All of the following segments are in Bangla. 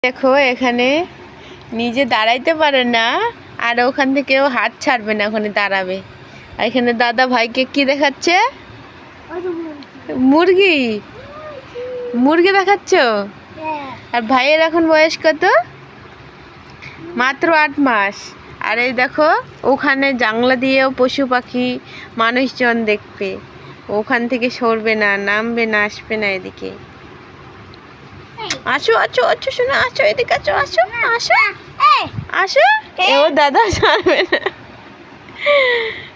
দেখো এখানে নিজে দাঁড়াইতে পারে না, আর ওখান থেকেও হাত ছাড়বে না, ওখানে দাঁড়াবে। আর এখানে দাদা ভাইকে কি দেখাচ্ছে? মুরগি মুরগি দেখাচ্ছ? আর ভাইয়ের এখন বয়স কত? মাত্র 8 মাস। আর এই দেখো ওখানে জানলা দিয়েও পশু পাখি মানুষজন দেখবে, ওখান থেকে সরবে না, নামবে না, আসবে না এদিকে। আসো আসো আসো শোনো, আসো এদিকে, আসো আসো আসো আসো। ও দাদা ছাড়বে না,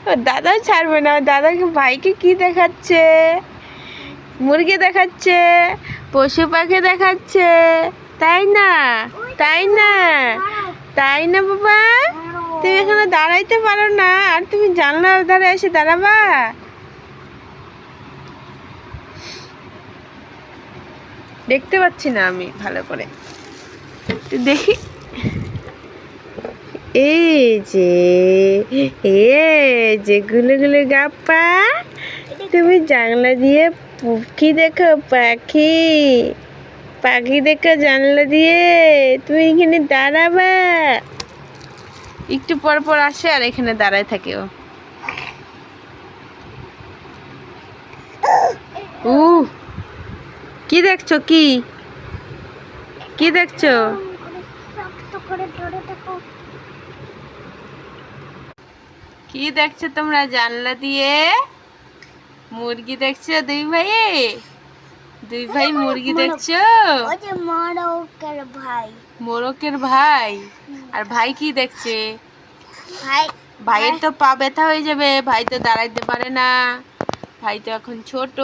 ও দাদা ছাড়বে না। ও দাদাকে ভাইকে কি দেখাচ্ছে? মুরগি দেখাচ্ছে, পশু পাখি দেখাচ্ছে, তাই না? তাই না? তাই না বাবা? তুমি এখানে দাঁড়াইতে পারো না, আর তুমি জানলার ধারে এসে দাঁড়াবা? দেখতে পাচ্ছি না আমি ভালো করে, দেখি। এই যে গুলো গুলো গাপ্পা, তুমি জানলা দিয়ে কি দেখো? পাখি পাখি দেখো জানলা দিয়ে, তুমি এখানে দাঁড়াবা। একটু পর পর আসে আর এখানে দাঁড়ায় থাকে ও। কি দেখছো? কি কি দেখছো? কি দেখছো তোমরা জানলা দিয়ে? মুরগি দেখছো? দুই ভাই মুরগি দেখছো? মোরকের ভাই। আর ভাই কি দেখছে? ভাইয়ের তো পা ব্যথা হয়ে যাবে, ভাই তো দাঁড়াইতে পারে না, ভাই তো এখন ছোট।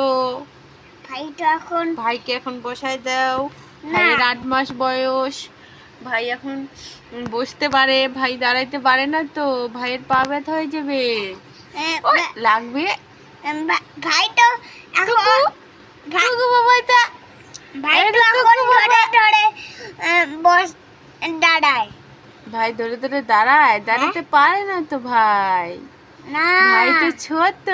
ভাইকে এখন বসায় দাও। ভাইয়ের 8 মাস বয়স, ভাই এখন বসতে পারে, ভাই দাঁড়াইতে পারে না, তো ভাইয়ের পা ব্যথা হয়ে যাবে, লাগবে। ভাই তো ভাই ধরে ধরে দাঁড়ায়, দাঁড়াতে পারে না তো ভাই, ভাই তো ছোট।